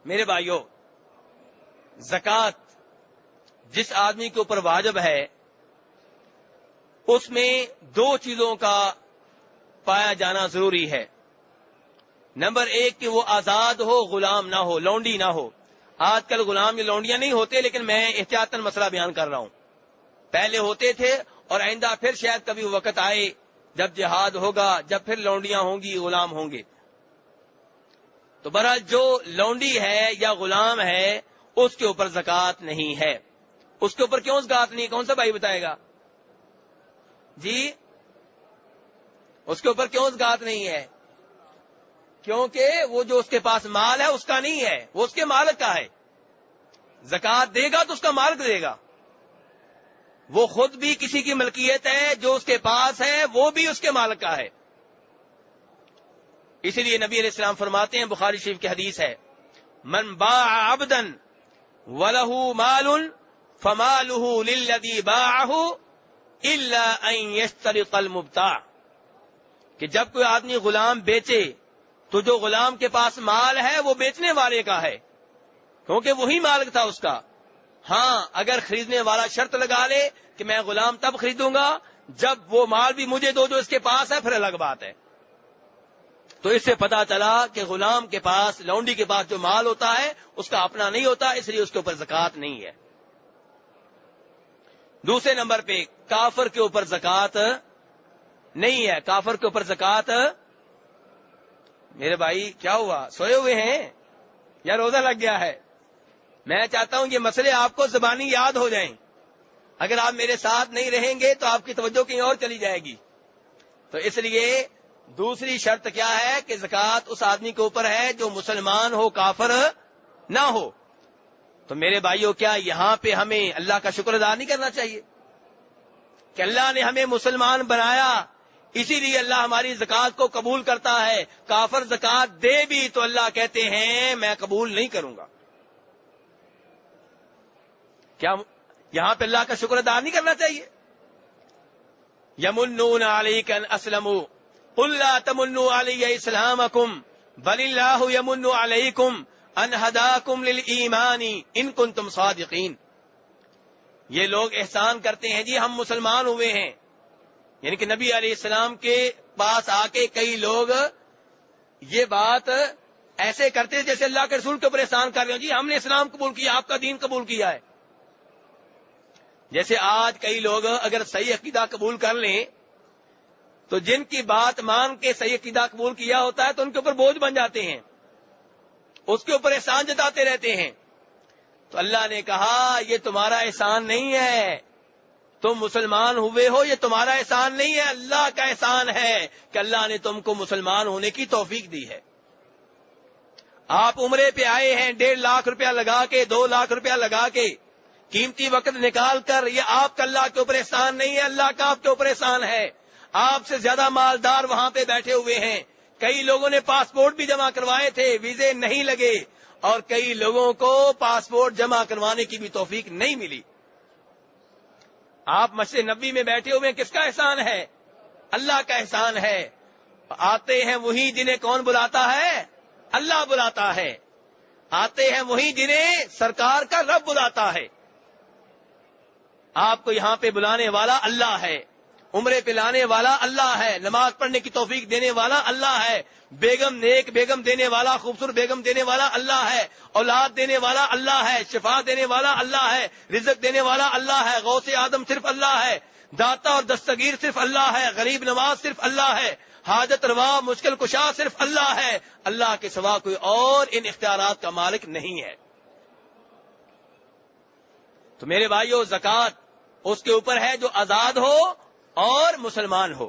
میرے بھائیوں، زکوٰۃ جس آدمی کے اوپر واجب ہے اس میں دو چیزوں کا پایا جانا ضروری ہے۔ نمبر ایک کہ وہ آزاد ہو، غلام نہ ہو، لونڈی نہ ہو۔ آج کل غلام یا لونڈیاں نہیں ہوتے، لیکن میں احتیاطاً مسئلہ بیان کر رہا ہوں۔ پہلے ہوتے تھے اور آئندہ پھر شاید کبھی وقت آئے جب جہاد ہوگا، جب پھر لونڈیاں ہوں گی، غلام ہوں گے۔ تو بہرحال جو لونڈی ہے یا غلام ہے اس کے اوپر زکوٰۃ نہیں ہے۔ اس کے اوپر کیوں زکوٰۃ نہیں؟ کون سا بھائی بتائے گا جی؟ اس کے اوپر کیوں زکوٰۃ نہیں ہے؟ کیونکہ وہ جو اس کے پاس مال ہے اس کا نہیں ہے، وہ اس کے مالک کا ہے۔ زکوٰۃ دے گا تو اس کا مالک دے گا، وہ خود بھی کسی کی ملکیت ہے، جو اس کے پاس ہے وہ بھی اس کے مالک کا ہے۔ اسی لیے نبی علیہ السلام فرماتے ہیں، بخاری شریف کی حدیث ہے، من باع عبدا وله مال فماله للذي باعه الا ان يسترق المبتاع، کہ جب کوئی آدمی غلام بیچے تو جو غلام کے پاس مال ہے وہ بیچنے والے کا ہے، کیونکہ وہی مالک تھا اس کا۔ ہاں اگر خریدنے والا شرط لگا لے کہ میں غلام تب خریدوں گا جب وہ مال بھی مجھے دو جو اس کے پاس ہے، پھر الگ بات ہے۔ تو اس سے پتا چلا کہ غلام کے پاس، لونڈی کے پاس جو مال ہوتا ہے اس کا اپنا نہیں ہوتا، اس لیے اس کے اوپر زکوٰۃ نہیں ہے۔ دوسرے نمبر پہ کافر کے اوپر زکوٰۃ نہیں ہے۔ کافر کے اوپر زکوٰۃ، میرے بھائی کیا ہوا، سوئے ہوئے ہیں یا روزہ لگ گیا ہے؟ میں چاہتا ہوں یہ مسئلے آپ کو زبانی یاد ہو جائیں۔ اگر آپ میرے ساتھ نہیں رہیں گے تو آپ کی توجہ کہیں اور چلی جائے گی۔ تو اس لیے دوسری شرط کیا ہے کہ زکوٰۃ اس آدمی کے اوپر ہے جو مسلمان ہو، کافر نہ ہو۔ تو میرے بھائیوں، کیا یہاں پہ ہمیں اللہ کا شکر ادا نہیں کرنا چاہیے کہ اللہ نے ہمیں مسلمان بنایا، اسی لیے اللہ ہماری زکوٰۃ کو قبول کرتا ہے۔ کافر زکوٰۃ دے بھی تو اللہ کہتے ہیں میں قبول نہیں کروں گا۔ کیا یہاں پہ اللہ کا شکر ادا نہیں کرنا چاہیے؟ یمنون علیک ان اسلموا قل لا تمنوا علی اسلامکم بل اللہ یمن علیکم ان ہداکم للایمان ان کنتم صادقین۔ یہ لوگ احسان کرتے ہیں جی ہم مسلمان ہوئے ہیں، یعنی کہ نبی علیہ السلام کے پاس آ کے کئی لوگ یہ بات ایسے کرتے جیسے اللہ کے رسول کے اوپر احسان کر رہے ہوں، جی ہم نے اسلام قبول کیا، آپ کا دین قبول کیا ہے۔ جیسے آج کئی لوگ اگر صحیح عقیدہ قبول کر لیں تو جن کی بات مان کے صحیح عقیدہ قبول کیا ہوتا ہے تو ان کے اوپر بوجھ بن جاتے ہیں، اس کے اوپر احسان جتاتے رہتے ہیں۔ تو اللہ نے کہا یہ تمہارا احسان نہیں ہے، تم مسلمان ہوئے ہو، یہ تمہارا احسان نہیں ہے، اللہ کا احسان ہے کہ اللہ نے تم کو مسلمان ہونے کی توفیق دی ہے۔ آپ عمرے پہ آئے ہیں 1.5 لاکھ روپیہ لگا کے، 2 لاکھ روپیہ لگا کے، قیمتی وقت نکال کر، یہ آپ کا اللہ کے اوپر احسان نہیں ہے، اللہ کا آپ کے اوپر احسان ہے۔ آپ سے زیادہ مالدار وہاں پہ بیٹھے ہوئے ہیں، کئی لوگوں نے پاسپورٹ بھی جمع کروائے تھے، ویزے نہیں لگے، اور کئی لوگوں کو پاسپورٹ جمع کروانے کی بھی توفیق نہیں ملی۔ آپ مسجد نبوی میں بیٹھے ہوئے ہیں، کس کا احسان ہے؟ اللہ کا احسان ہے۔ آتے ہیں وہی جنہیں کون بلاتا ہے؟ اللہ بلاتا ہے۔ آتے ہیں وہی جنہیں سرکار کا رب بلاتا ہے۔ آپ کو یہاں پہ بلانے والا اللہ ہے، عمرے پہ لانے والا اللہ ہے، نماز پڑھنے کی توفیق دینے والا اللہ ہے، بیگم نیک بیگم دینے والا، خوبصورت بیگم دینے والا اللہ ہے، اولاد دینے والا اللہ ہے، شفا دینے والا اللہ ہے، رزق دینے والا اللہ ہے، غوث آدم صرف اللہ ہے، داتا اور دستگیر صرف اللہ ہے، غریب نواز صرف اللہ ہے، حاجت روا مشکل کشا صرف اللہ ہے، اللہ کے سوا کوئی اور ان اختیارات کا مالک نہیں ہے۔ تو میرے بھائیو، زکوٰۃ اس کے اوپر ہے جو آزاد ہو اور مسلمان ہو۔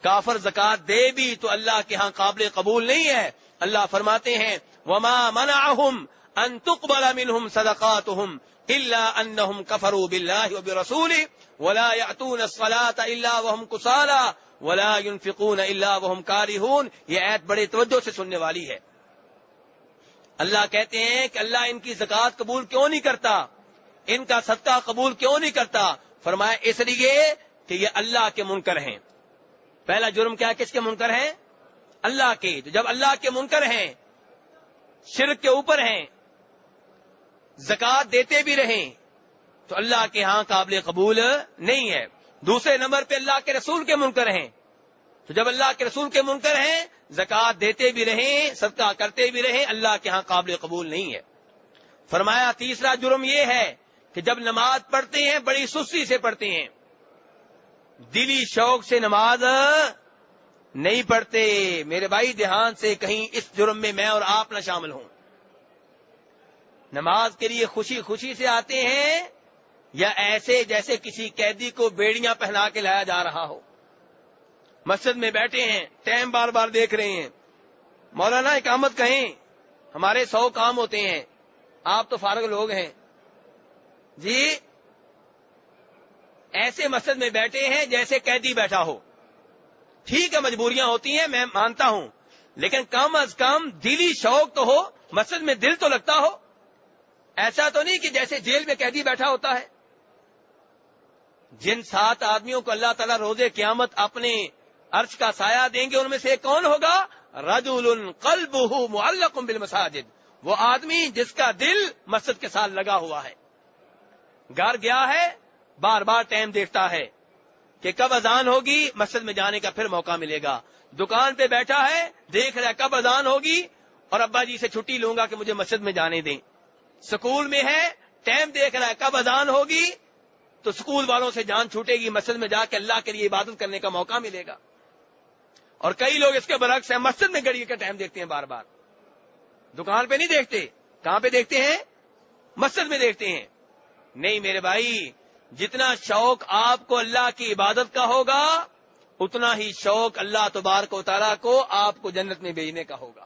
کافر زکوٰۃ دے بھی تو اللہ کے ہاں قابل قبول نہیں ہے۔ اللہ فرماتے ہیں وما منعهم ان تقبل منهم صدقاتهم الا انهم كفروا بالله وبرسوله ولا يأتون الصلاة الا وهم كسالى ولا ينفقون الا وهم كارهون۔ یہ آیت بڑے توجہ سے سننے والی ہے۔ اللہ کہتے ہیں کہ اللہ ان کی زکوٰۃ قبول کیوں نہیں کرتا، ان کا صدقہ قبول کیوں نہیں کرتا؟ فرمایا اس لیے کہ یہ اللہ کے منکر ہیں۔ پہلا جرم کیا، کس کے منکر ہیں؟ اللہ کے۔ تو جب اللہ کے منکر ہیں شرک کے اوپر ہیں، زکات دیتے بھی رہیں، تو اللہ کے ہاں قابل قبول نہیں ہے۔ دوسرے نمبر پہ اللہ کے رسول کے منکر ہیں، تو جب اللہ کے رسول کے منکر ہیں، زکات دیتے بھی رہیں، صدقہ کرتے بھی رہیں، اللہ کے ہاں قابل قبول نہیں ہے۔ فرمایا تیسرا جرم یہ ہے کہ جب نماز پڑھتے ہیں بڑی سستی سے پڑھتے ہیں، دلی شوق سے نماز نہیں پڑھتے۔ میرے بھائی دھیان سے، کہیں اس جرم میں اور آپ نہ شامل ہوں۔ نماز کے لیے خوشی خوشی سے آتے ہیں یا ایسے جیسے کسی قیدی کو بیڑیاں پہنا کے لایا جا رہا ہو؟ مسجد میں بیٹھے ہیں، ٹائم بار بار دیکھ رہے ہیں، مولانا اقامت کہیں، ہمارے 100 کام ہوتے ہیں، آپ تو فارغ لوگ ہیں جی۔ ایسے مسجد میں بیٹھے ہیں جیسے قیدی بیٹھا ہو۔ ٹھیک ہے مجبوریاں ہوتی ہیں، میں مانتا ہوں، لیکن کم از کم دلی شوق تو ہو، مسجد میں دل تو لگتا ہو۔ ایسا تو نہیں کہ جیسے جیل میں قیدی بیٹھا ہوتا ہے۔ جن 7 آدمیوں کو اللہ تعالیٰ روز قیامت اپنے عرش کا سایہ دیں گے، ان میں سے کون ہوگا؟ رجل قلبہ معلق بالمساجد، وہ آدمی جس کا دل مسجد کے ساتھ لگا ہوا ہے۔ گھر گیا ہے، بار بار ٹائم دیکھتا ہے کہ کب اذان ہوگی، مسجد میں جانے کا پھر موقع ملے گا۔ دکان پہ بیٹھا ہے، دیکھ رہا ہے کب اذان ہوگی اور ابا جی سے چھٹی لوں گا کہ مجھے مسجد میں جانے دیں۔ سکول میں ہے، ٹائم دیکھ رہا ہے کب اذان ہوگی تو سکول والوں سے جان چھوٹے گی، مسجد میں جا کے اللہ کے لیے عبادت کرنے کا موقع ملے گا۔ اور کئی لوگ اس کے برعکس ہیں، مسجد میں گھڑی کا ٹائم دیکھتے ہیں بار بار، دکان پہ نہیں دیکھتے۔ کہاں پہ دیکھتے ہیں؟ مسجد میں دیکھتے ہیں۔ نہیں میرے بھائی، جتنا شوق آپ کو اللہ کی عبادت کا ہوگا، اتنا ہی شوق اللہ تبارک و تعالیٰ کو آپ کو جنت میں بھیجنے کا ہوگا۔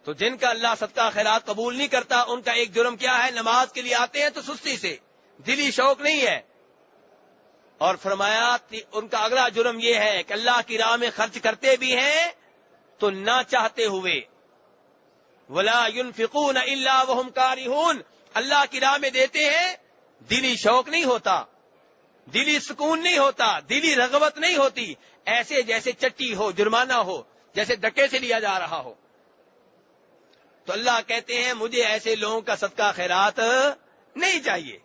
تو جن کا اللہ صدقہ خیرات قبول نہیں کرتا، ان کا ایک جرم کیا ہے؟ نماز کے لیے آتے ہیں تو سستی سے، دلی شوق نہیں ہے۔ اور فرمایا ان کا اگلا جرم یہ ہے کہ اللہ کی راہ میں خرچ کرتے بھی ہیں تو نہ چاہتے ہوئے، وَلَا يُنْفِقُونَ إِلَّا وَهُمْ كَارِهُونَ، اللہ کی راہ میں دیتے ہیں، دلی شوق نہیں ہوتا، دلی سکون نہیں ہوتا، دلی رغبت نہیں ہوتی، ایسے جیسے چٹی ہو، جرمانہ ہو، جیسے دھکے سے لیا جا رہا ہو۔ تو اللہ کہتے ہیں مجھے ایسے لوگوں کا صدقہ خیرات نہیں چاہیے۔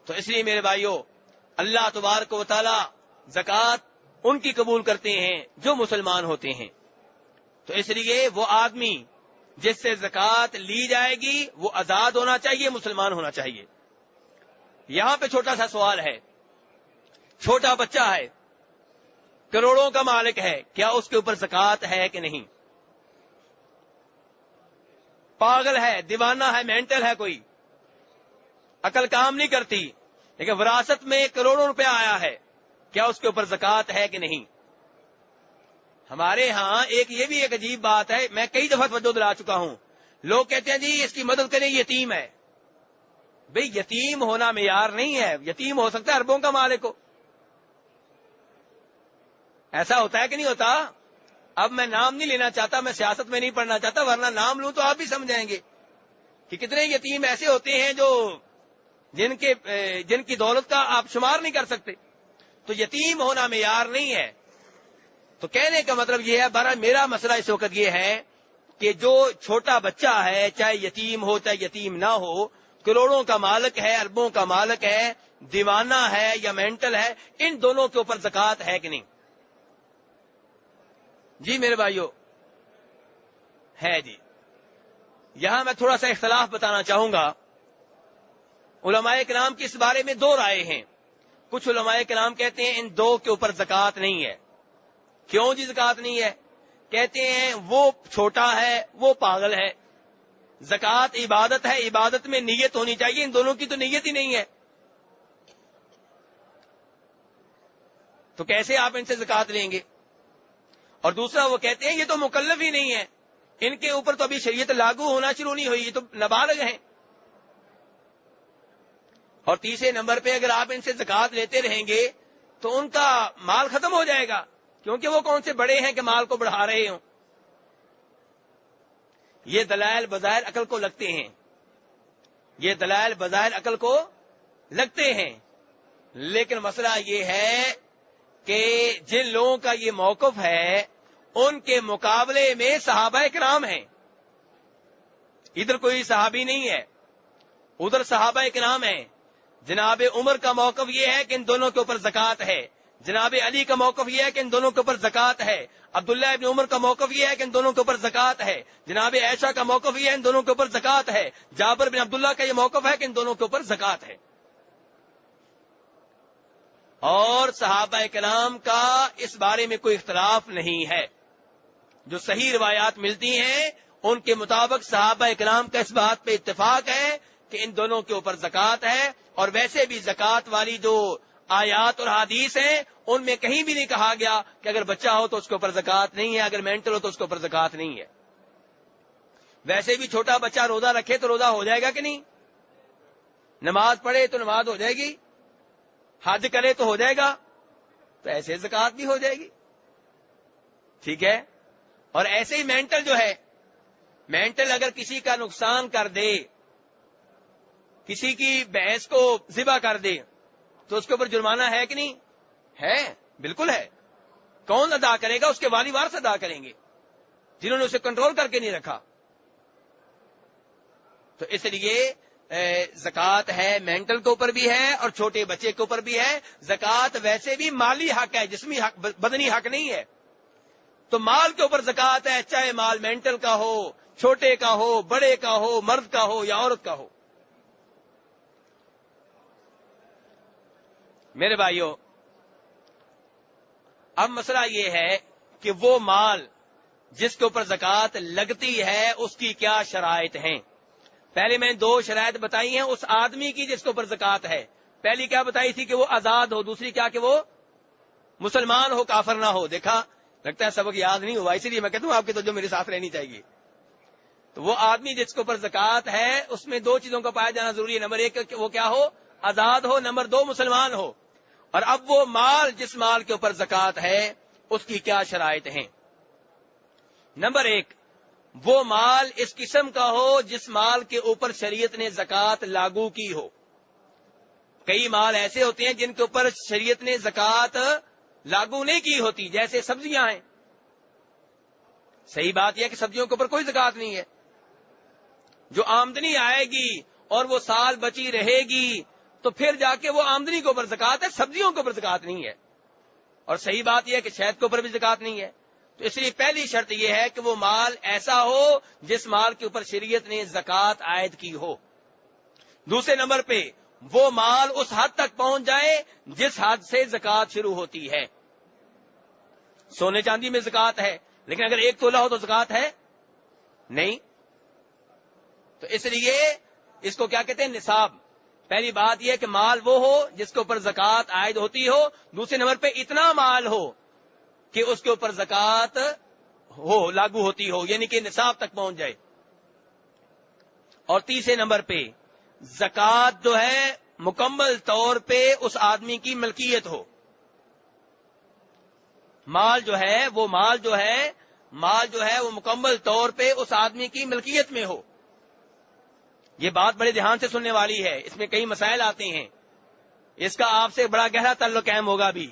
تو اس لیے میرے بھائیوں، اللہ تبارک و تعالی زکوٰۃ ان کی قبول کرتے ہیں جو مسلمان ہوتے ہیں۔ تو اس لیے وہ آدمی جس سے زکوٰۃ لی جائے گی وہ آزاد ہونا چاہیے، مسلمان ہونا چاہیے۔ یہاں پہ چھوٹا سا سوال ہے، چھوٹا بچہ ہے، کروڑوں کا مالک ہے، کیا اس کے اوپر زکوٰۃ ہے کہ نہیں؟ پاگل ہے، دیوانہ ہے، مینٹل ہے، کوئی عقل کام نہیں کرتی، لیکن وراثت میں کروڑوں روپے آیا ہے، کیا اس کے اوپر زکوٰۃ ہے کہ نہیں؟ ہمارے ہاں یہ بھی ایک عجیب بات ہے، میں کئی دفعہ توجہ دلا چکا ہوں، لوگ کہتے ہیں جی اس کی مدد کریں، یتیم ہے۔ بھئی یتیم ہونا معیار نہیں ہے، یتیم ہو سکتا ہے اربوں کا مالک ہو۔ ایسا ہوتا ہے کہ نہیں ہوتا؟ اب میں نام نہیں لینا چاہتا، میں سیاست میں نہیں پڑھنا چاہتا، ورنہ نام لوں تو آپ بھی سمجھیں گے کہ کتنے یتیم ایسے ہوتے ہیں جو جن کی دولت کا آپ شمار نہیں کر سکتے۔ تو یتیم ہونا معیار نہیں ہے۔ تو کہنے کا مطلب یہ ہے، بہرحال میرا مسئلہ اس وقت یہ ہے کہ جو چھوٹا بچہ ہے، چاہے یتیم ہو چاہے یتیم نہ ہو، کروڑوں کا مالک ہے، اربوں کا مالک ہے، دیوانہ ہے یا مینٹل ہے، ان دونوں کے اوپر زکوٰۃ ہے کہ نہیں؟ جی میرے بھائیوں، ہے جی۔ یہاں میں تھوڑا سا اختلاف بتانا چاہوں گا۔ علماء کرام کی اس بارے میں 2 رائے ہیں۔ کچھ علماء کرام کہتے ہیں ان 2 کے اوپر زکوٰۃ نہیں ہے۔ کیوں جی زکوٰۃ نہیں ہے؟ کہتے ہیں وہ چھوٹا ہے، وہ پاگل ہے، زکوٰۃ عبادت ہے، عبادت میں نیت ہونی چاہیے، ان دونوں کی تو نیت ہی نہیں ہے، تو کیسے آپ ان سے زکوٰۃ لیں گے؟ اور دوسرا وہ کہتے ہیں یہ تو مکلف ہی نہیں ہے، ان کے اوپر تو ابھی شریعت لاگو ہونا شروع نہیں ہوئی، یہ تو نابالغ ہیں۔ اور تیسرے نمبر پہ اگر آپ ان سے زکوٰۃ لیتے رہیں گے تو ان کا مال ختم ہو جائے گا، کیونکہ وہ کون سے بڑے ہیں کہ مال کو بڑھا رہے ہوں۔ یہ دلائل بظاہر عقل کو لگتے ہیں، یہ دلائل بظاہر عقل کو لگتے ہیں، لیکن مسئلہ یہ ہے کہ جن لوگوں کا یہ موقف ہے ان کے مقابلے میں صحابہ کرام ہیں. ادھر کوئی صحابی نہیں ہے، ادھر صحابہ کرام ہیں. جناب عمر کا موقف یہ ہے کہ ان دونوں کے اوپر زکوٰۃ ہے. جناب علی کا موقف یہ ہے کہ ان دونوں کے اوپر زکوٰۃ ہے. عبداللہ ابن عمر کا موقف یہ ہے کہ ان دونوں کے اوپر زکوٰۃ ہے. جناب عائشہ کا موقف یہ ہے ان دونوں کے اوپر زکوٰۃ ہے. جابر بن عبداللہ کا یہ موقف ہے کہ ان دونوں کے اوپر زکوٰۃ ہے. اور صحابہ کرام کا اس بارے میں کوئی اختلاف نہیں ہے. جو صحیح روایات ملتی ہیں ان کے مطابق صحابہ کرام کا اس بات پہ اتفاق ہے کہ ان دونوں کے اوپر زکوٰۃ ہے. اور ویسے بھی زکوٰۃ والی جو آیات اور حدیث ہیں ان میں کہیں بھی نہیں کہا گیا کہ اگر بچہ ہو تو اس کے اوپر زکوٰۃ نہیں ہے، اگر مینٹل ہو تو اس کے اوپر زکوٰۃ نہیں ہے. ویسے بھی چھوٹا بچہ روزہ رکھے تو روزہ ہو جائے گا کہ نہیں؟ نماز پڑھے تو نماز ہو جائے گی، حج کرے تو ہو جائے گا، تو ایسے زکوٰۃ بھی ہو جائے گی. ٹھیک ہے. اور ایسے ہی مینٹل جو ہے، مینٹل اگر کسی کا نقصان کر دے، کسی کی بھینس کو ذبح کر دے، تو اس کے اوپر جرمانہ ہے کہ نہیں؟ ہے، بالکل ہے. کون ادا کرے گا؟ اس کے والی وارث ادا کریں گے جنہوں نے اسے کنٹرول کر کے نہیں رکھا. تو اس لیے زکوٰۃ ہے، مینٹل کے اوپر بھی ہے اور چھوٹے بچے کے اوپر بھی ہے. زکوٰۃ ویسے بھی مالی حق ہے، جسمی حق، بدنی حق نہیں ہے. تو مال کے اوپر زکوٰۃ ہے، چاہے مال مینٹل کا ہو، چھوٹے کا ہو، بڑے کا ہو، مرد کا ہو یا عورت کا ہو. میرے بھائیوں، اب مسئلہ یہ ہے کہ وہ مال جس کے اوپر زکوٰۃ لگتی ہے اس کی کیا شرائط ہیں. پہلے میں 2 شرائط بتائی ہیں اس آدمی کی جس کے اوپر زکوٰۃ ہے. پہلی کیا بتائی تھی کہ وہ آزاد ہو، دوسری کیا کہ وہ مسلمان ہو، کافر نہ ہو. دیکھا، لگتا ہے سبق یاد نہیں ہوا، اسی لیے میں کہتا ہوں آپ کی توجہ میرے ساتھ رہنی چاہیے. تو وہ آدمی جس کے اوپر زکوٰۃ ہے اس میں 2 چیزوں کا پایا جانا ضروری ہے. نمبر 1 کہ وہ کیا ہو؟ آزاد ہو. نمبر 2 مسلمان ہو. اور اب وہ مال جس مال کے اوپر زکوٰۃ ہے اس کی کیا شرائط ہیں؟ نمبر 1، وہ مال اس قسم کا ہو جس مال کے اوپر شریعت نے زکوٰۃ لاگو کی ہو. کئی مال ایسے ہوتے ہیں جن کے اوپر شریعت نے زکوٰۃ لاگو نہیں کی ہوتی، جیسے سبزیاں ہیں. صحیح بات یہ ہے کہ سبزیوں کے اوپر کوئی زکوٰۃ نہیں ہے. جو آمدنی آئے گی اور وہ سال بچی رہے گی تو پھر جا کے وہ آمدنی کے اوپر زکوٰۃ ہے، سبزیوں کے اوپر زکوٰۃ نہیں ہے. اور صحیح بات یہ ہے کہ شہد کے اوپر بھی زکوٰۃ نہیں ہے. تو اس لیے پہلی شرط یہ ہے کہ وہ مال ایسا ہو جس مال کے اوپر شریعت نے زکوٰۃ عائد کی ہو. دوسرے نمبر پہ وہ مال اس حد تک پہنچ جائے جس حد سے زکوٰۃ شروع ہوتی ہے. سونے چاندی میں زکوٰۃ ہے، لیکن اگر 1 تولہ ہو تو زکوٰۃ ہے نہیں. تو اس لیے اس کو کیا کہتے ہیں؟ نصاب. پہلی بات یہ کہ مال وہ ہو جس کے اوپر زکوٰۃ عائد ہوتی ہو. دوسرے نمبر پہ اتنا مال ہو کہ اس کے اوپر زکوٰۃ ہو، لاگو ہوتی ہو، یعنی کہ نصاب تک پہنچ جائے. اور تیسرے نمبر پہ زکوٰۃ جو ہے مکمل طور پہ اس آدمی کی ملکیت ہو. مال جو ہے وہ مکمل طور پہ اس آدمی کی ملکیت میں ہو. یہ بات بڑے دھیان سے سننے والی ہے، اس میں کئی مسائل آتے ہیں، اس کا آپ سے بڑا گہرا تعلق قائم ہوگا بھی.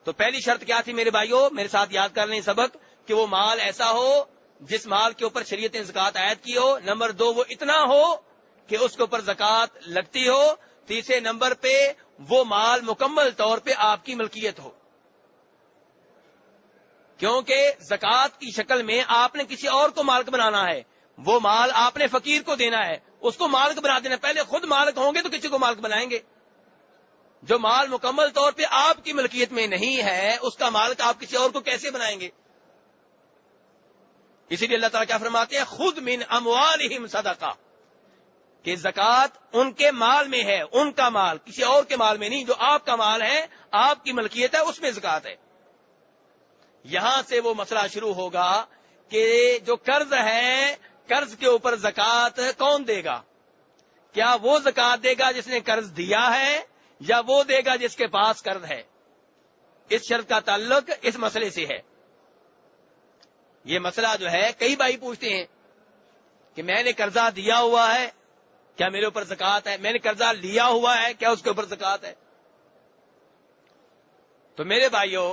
تو پہلی شرط کیا تھی میرے بھائیوں؟ میرے ساتھ یاد کر لیں سبق، کہ وہ مال ایسا ہو جس مال کے اوپر شریعت نے زکوٰۃ عائد کی ہو. نمبر 2 وہ اتنا ہو کہ اس کے اوپر زکوٰۃ لگتی ہو. تیسرے نمبر پہ وہ مال مکمل طور پہ آپ کی ملکیت ہو. کیونکہ زکوٰۃ کی شکل میں آپ نے کسی اور کو مالک بنانا ہے. وہ مال آپ نے فقیر کو دینا ہے، اس کو مالک بنا دینا. پہلے خود مالک ہوں گے تو کسی کو مالک بنائیں گے. جو مال مکمل طور پہ آپ کی ملکیت میں نہیں ہے اس کا مالک آپ کسی اور کو کیسے بنائیں گے؟ اسی لیے اللہ تعالیٰ کیا فرماتے ہیں؟ خود من اموالہم صدقہ، کہ زکوٰۃ ان کے مال میں ہے، ان کا مال، کسی اور کے مال میں نہیں. جو آپ کا مال ہے، آپ کی ملکیت ہے، اس میں زکوٰۃ ہے. یہاں سے وہ مسئلہ شروع ہوگا کہ جو قرض ہے، قرض کے اوپر زکوٰۃ کون دے گا؟ کیا وہ زکوٰۃ دے گا جس نے قرض دیا ہے، یا وہ دے گا جس کے پاس قرض ہے؟ اس شرط کا تعلق اس مسئلے سے ہے. یہ مسئلہ جو ہے کئی بھائی پوچھتے ہیں کہ میں نے قرضہ دیا ہوا ہے، کیا میرے اوپر زکوٰۃ ہے؟ میں نے قرضہ لیا ہوا ہے، کیا اس کے اوپر زکوٰۃ ہے؟ تو میرے بھائیوں،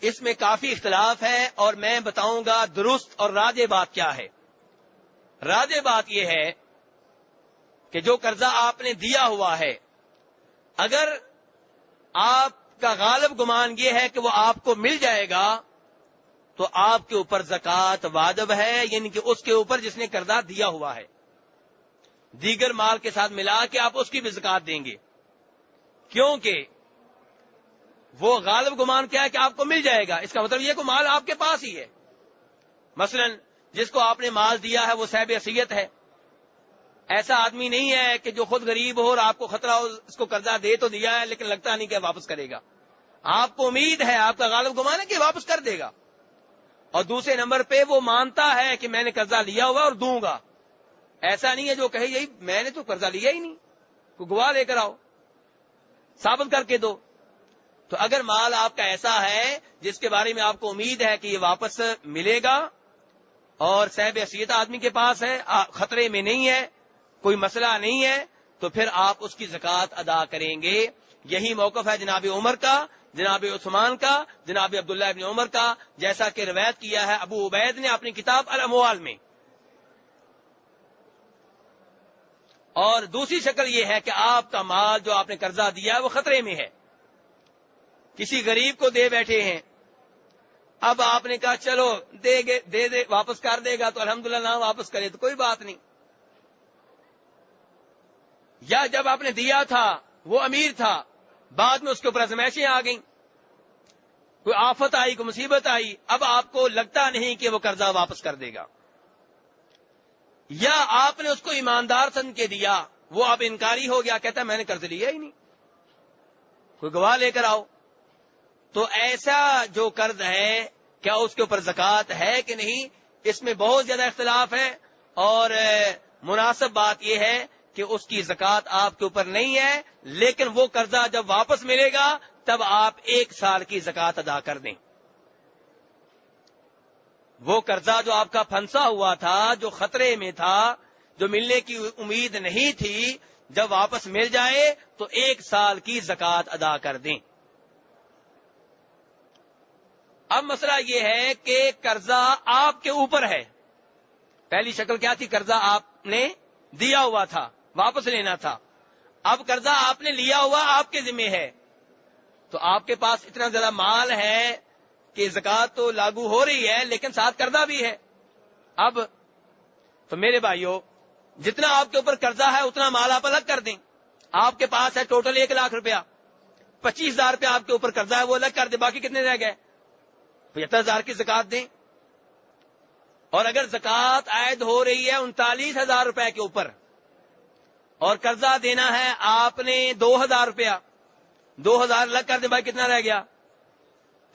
اس میں کافی اختلاف ہے اور میں بتاؤں گا درست اور راجح بات کیا ہے. راجح بات یہ ہے کہ جو قرضہ آپ نے دیا ہوا ہے، اگر آپ کا غالب گمان یہ ہے کہ وہ آپ کو مل جائے گا تو آپ کے اوپر زکوٰۃ واجب ہے، یعنی کہ اس کے اوپر جس نے قرضہ دیا ہوا ہے. دیگر مال کے ساتھ ملا کے آپ اس کی بھی زکوٰۃ دیں گے، کیونکہ وہ غالب گمان کیا ہے کہ آپ کو مل جائے گا. اس کا مطلب یہ کہ مال آپ کے پاس ہی ہے. مثلا جس کو آپ نے مال دیا ہے وہ صاحب حیثیت ہے، ایسا آدمی نہیں ہے کہ جو خود غریب ہو اور آپ کو خطرہ ہو اس کو قرضہ دے تو دیا ہے لیکن لگتا نہیں کہ واپس کرے گا. آپ کو امید ہے، آپ کا غالب گمان ہے کہ واپس کر دے گا. اور دوسرے نمبر پہ وہ مانتا ہے کہ میں نے قرضہ لیا ہوا اور دوں گا. ایسا نہیں ہے جو کہے یہی میں نے تو قرضہ لیا ہی نہیں، کوئی گواہ لے کر آؤ، ثابت کر کے دو. تو اگر مال آپ کا ایسا ہے جس کے بارے میں آپ کو امید ہے کہ یہ واپس ملے گا اور صاحب حیثیت آدمی کے پاس ہے، خطرے میں نہیں ہے، کوئی مسئلہ نہیں ہے، تو پھر آپ اس کی زکوٰۃ ادا کریں گے. یہی موقف ہے جناب عمر کا، جناب عثمان کا، جناب عبداللہ ابن عمر کا، جیسا کہ روایت کیا ہے ابو عبید نے اپنی کتاب الاموال میں. اور دوسری شکل یہ ہے کہ آپ کا مال جو آپ نے قرضہ دیا ہے وہ خطرے میں ہے، کسی غریب کو دے بیٹھے ہیں، اب آپ نے کہا چلو دے واپس کر دے گا تو الحمدللہ، نہ واپس کرے تو کوئی بات نہیں. یا جب آپ نے دیا تھا وہ امیر تھا، بعد میں اس کے اوپر ازمائشیں آ گئیں، کوئی آفت آئی، کوئی مصیبت آئی، اب آپ کو لگتا نہیں کہ وہ قرضہ واپس کر دے گا. یا آپ نے اس کو ایماندار سمجھ کے دیا، وہ اب انکاری ہو گیا، کہتا ہے میں نے قرض لیا ہی نہیں، کوئی گواہ لے کر آؤ. تو ایسا جو قرض ہے کیا اس کے اوپر زکوٰۃ ہے کہ نہیں، اس میں بہت زیادہ اختلاف ہے. اور مناسب بات یہ ہے کہ اس کی زکوٰۃ آپ کے اوپر نہیں ہے، لیکن وہ قرضہ جب واپس ملے گا تب آپ 1 سال کی زکوٰۃ ادا کر دیں. وہ قرضہ جو آپ کا پھنسا ہوا تھا، جو خطرے میں تھا، جو ملنے کی امید نہیں تھی، جب واپس مل جائے تو 1 سال کی زکوٰۃ ادا کر دیں. اب مسئلہ یہ ہے کہ قرضہ آپ کے اوپر ہے. پہلی شکل کیا تھی؟ قرضہ آپ نے دیا ہوا تھا، واپس لینا تھا. اب قرضہ آپ نے لیا ہوا آپ کے ذمہ ہے، تو آپ کے پاس اتنا زیادہ مال ہے کہ زکوٰۃ تو لاگو ہو رہی ہے لیکن ساتھ قرضہ بھی ہے. اب تو میرے بھائیوں، جتنا آپ کے اوپر قرضہ ہے اتنا مال آپ الگ کر دیں. آپ کے پاس ہے ٹوٹل 1 لاکھ روپیہ، 25,000 روپیہ آپ کے اوپر قرضہ ہے وہ الگ کر دیں، باقی کتنے رہ گئے؟ 75,000 کی زکوٰۃ دیں. اور اگر زکوٰۃ عائد ہو رہی ہے 39,000 روپے کے اوپر اور قرضہ دینا ہے آپ نے 2,000 روپیہ، 2,000 الگ کر دیں، بھائی کتنا رہ گیا؟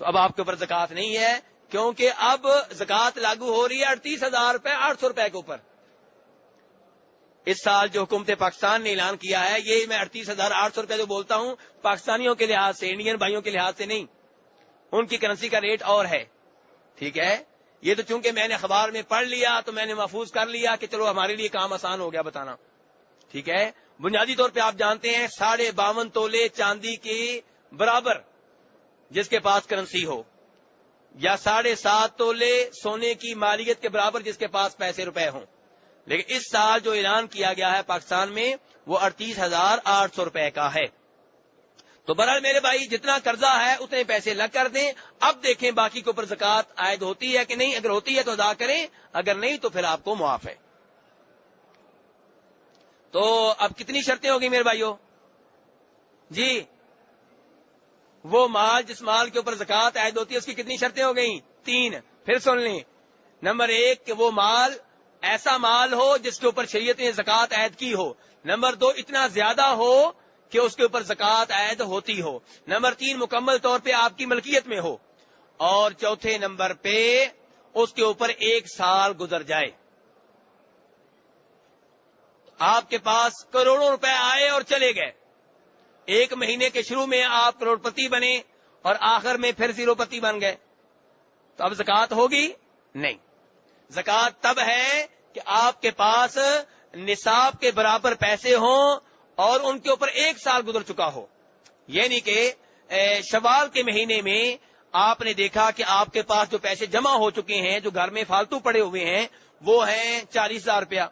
تو اب آپ کے اوپر زکوٰۃ نہیں ہے، کیونکہ اب زکوٰۃ لاگو ہو رہی ہے 38,000 روپے 800 روپے کے اوپر. اس سال جو حکومت پاکستان نے اعلان کیا ہے، یہ میں 38,800 روپے جو بولتا ہوں پاکستانیوں کے لحاظ سے، انڈین بھائیوں کے لحاظ سے نہیں، ان کی کرنسی کا ریٹ اور ہے، ٹھیک ہے. یہ تو چونکہ میں نے اخبار میں پڑھ لیا تو میں نے محفوظ کر لیا کہ چلو ہمارے لیے کام آسان ہو گیا بتانا، ٹھیک ہے. بنیادی طور پہ آپ جانتے ہیں 52.5 تولے چاندی کے برابر جس کے پاس کرنسی ہو، یا 7.5 تولے سونے کی مالیت کے برابر جس کے پاس پیسے روپے ہوں. لیکن اس سال جو اعلان کیا گیا ہے پاکستان میں وہ 38,800 روپے کا ہے. تو بہرحال میرے بھائی، جتنا قرضہ ہے اتنے پیسے لگ کر دیں. اب دیکھیں باقی کے اوپر زکوٰۃ عائد ہوتی ہے کہ نہیں. اگر ہوتی ہے تو ادا کریں، اگر نہیں تو پھر آپ کو معاف ہے. تو اب کتنی شرطیں ہوگی میرے بھائیوں؟ جی، وہ مال جس مال کے اوپر زکوٰۃ عائد ہوتی ہے اس کی کتنی شرطیں ہو گئیں؟ 3. پھر سن لیں. نمبر 1 کہ وہ مال ایسا مال ہو جس کے اوپر شریعت نے زکوٰۃ عائد کی ہو. نمبر 2 اتنا زیادہ ہو کہ اس کے اوپر زکوٰۃ عائد ہوتی ہو. نمبر 3 مکمل طور پہ آپ کی ملکیت میں ہو. اور چوتھے نمبر پہ اس کے اوپر 1 سال گزر جائے. آپ کے پاس کروڑوں روپے آئے اور چلے گئے، 1 مہینے کے شروع میں آپ کروڑ پتی بنے اور آخر میں پھر 0 پتی بن گئے، تو اب زکوٰۃ ہوگی نہیں. زکوٰۃ تب ہے کہ آپ کے پاس نصاب کے برابر پیسے ہوں اور ان کے اوپر 1 سال گزر چکا ہو. یعنی کہ شوال کے مہینے میں آپ نے دیکھا کہ آپ کے پاس جو پیسے جمع ہو چکے ہیں، جو گھر میں فالتو پڑے ہوئے ہیں، وہ ہیں 40,000 روپیہ،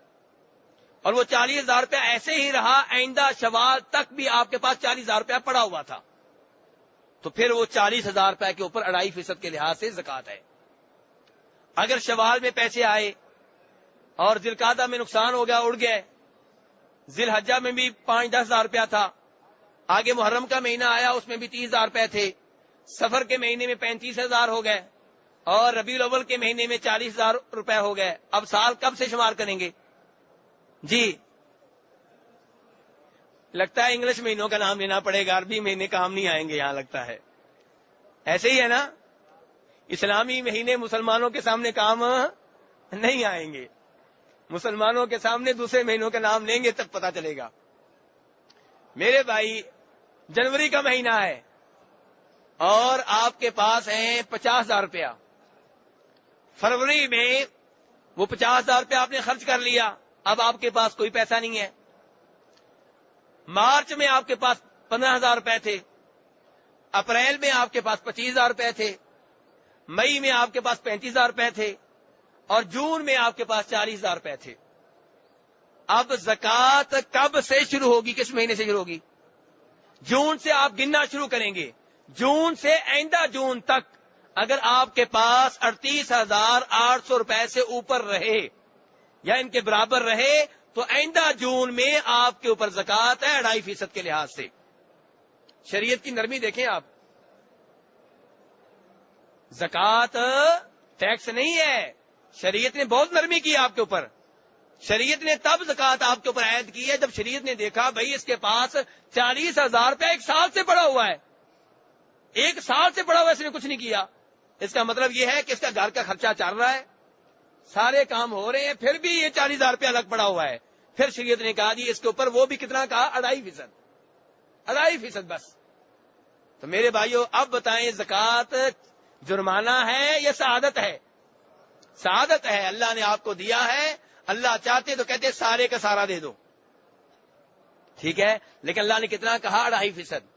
اور وہ 40,000 روپیہ ایسے ہی رہا، آئندہ شوال تک بھی آپ کے پاس 40,000 روپیہ پڑا ہوا تھا، تو پھر وہ 40,000 روپے کے اوپر 2.5% کے لحاظ سے زکات ہے۔ اگر شوال میں پیسے آئے اور ذوالقعدہ میں نقصان ہو گیا، اڑ گئے، ذی الحجہ میں بھی 5-10 ہزار روپیہ تھا، آگے محرم کا مہینہ آیا، اس میں بھی 30,000 روپے تھے، سفر کے مہینے میں 35,000 ہو گئے، اور ربیع الاول کے مہینے میں 40,000 روپے ہو گئے۔ اب سال کب سے شمار کریں گے؟ جی لگتا ہے انگلش مہینوں کا نام لینا پڑے گا، عربی مہینے کام نہیں آئیں گے یہاں، لگتا ہے ایسے ہی ہے نا، اسلامی مہینے مسلمانوں کے سامنے کام نہیں آئیں گے، مسلمانوں کے سامنے دوسرے مہینوں کا نام لیں گے تب پتا چلے گا۔ میرے بھائی، جنوری کا مہینہ ہے اور آپ کے پاس ہیں 50,000 روپیہ، فروری میں وہ 50,000 روپیہ آپ نے خرچ کر لیا، اب آپ کے پاس کوئی پیسہ نہیں ہے۔ مارچ میں آپ کے پاس 15,000 روپے تھے، اپریل میں آپ کے پاس 25,000 روپے تھے، مئی میں آپ کے پاس 35,000 روپے تھے، اور جون میں آپ کے پاس 40,000 روپے تھے۔ اب زکوٰۃ کب سے شروع ہوگی؟ کس مہینے سے شروع ہوگی؟ جون سے آپ گننا شروع کریں گے۔ جون سے آئندہ جون تک اگر آپ کے پاس 38,800 روپے سے اوپر رہے یا ان کے برابر رہے تو آئندہ جون میں آپ کے اوپر زکوٰۃ ہے 2.5% کے لحاظ سے۔ شریعت کی نرمی دیکھیں آپ، زکوٰۃ ٹیکس نہیں ہے، شریعت نے بہت نرمی کی آپ کے اوپر۔ شریعت نے تب زکوٰۃ آپ کے اوپر عائد کی ہے جب شریعت نے دیکھا بھائی اس کے پاس 40,000 روپے ایک سال سے پڑا ہوا ہے، ایک سال سے پڑا ہوا، اس نے کچھ نہیں کیا، اس کا مطلب یہ ہے کہ اس کا گھر کا خرچہ چل رہا ہے، سارے کام ہو رہے ہیں، پھر بھی یہ 40,000 روپیہ الگ پڑا ہوا ہے۔ پھر شریعت نے کہا جی اس کے اوپر وہ بھی کتنا کہا؟ 2.5%، 2.5% بس۔ تو میرے بھائیو اب بتائیں زکوٰۃ جرمانہ ہے یا سعادت ہے؟ سعادت ہے، اللہ نے آپ کو دیا ہے، اللہ چاہتے تو کہتے سارے کا سارا دے دو، ٹھیک ہے، لیکن اللہ نے کتنا کہا؟ 2.5%۔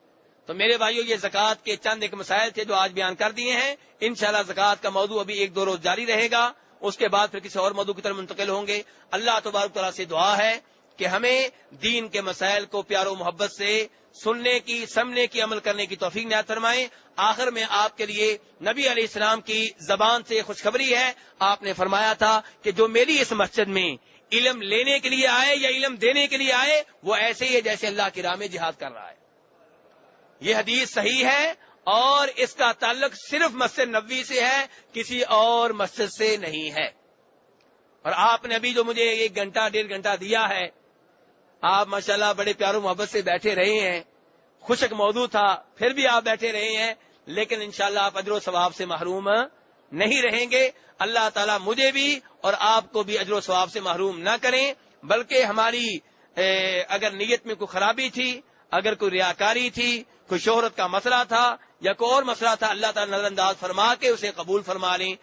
تو میرے بھائیو یہ زکوٰۃ کے چند ایک مسائل تھے جو آج بیان کر دیے ہیں، انشاءاللہ زکوٰۃ کا موضوع ابھی 1-2 روز جاری رہے گا، اس کے بعد پھر کسی اور موضوع کی طرف منتقل ہوں گے۔ اللہ تبارک تعالیٰ سے دعا ہے کہ ہمیں دین کے مسائل کو پیار و محبت سے سننے کی، سمجھنے کی، عمل کرنے کی توفیق عنایت فرمائیں۔ آخر میں آپ کے لیے نبی علیہ السلام کی زبان سے خوشخبری ہے، آپ نے فرمایا تھا کہ جو میری اس مسجد میں علم لینے کے لیے آئے یا علم دینے کے لیے آئے وہ ایسے ہی ہے جیسے اللہ کی راہ میں جہاد کر رہا ہے۔ یہ حدیث صحیح ہے اور اس کا تعلق صرف مسجد نبوی سے ہے، کسی اور مسجد سے نہیں ہے۔ اور آپ نے ابھی جو مجھے 1-1.5 گھنٹہ دیا ہے، آپ ماشاءاللہ بڑے پیار و محبت سے بیٹھے رہے ہیں، خوشک موضوع تھا پھر بھی آپ بیٹھے رہے ہیں، لیکن انشاءاللہ آپ اجر و ثواب سے محروم نہیں رہیں گے۔ اللہ تعالیٰ مجھے بھی اور آپ کو بھی اجر و ثواب سے محروم نہ کریں، بلکہ ہماری اگر نیت میں کوئی خرابی تھی، اگر کوئی ریاکاری تھی، کوئی شہرت کا مسئلہ تھا یا کوئی اور مسئلہ تھا، اللہ تعالیٰ نظر انداز فرما کے اسے قبول فرما لیں۔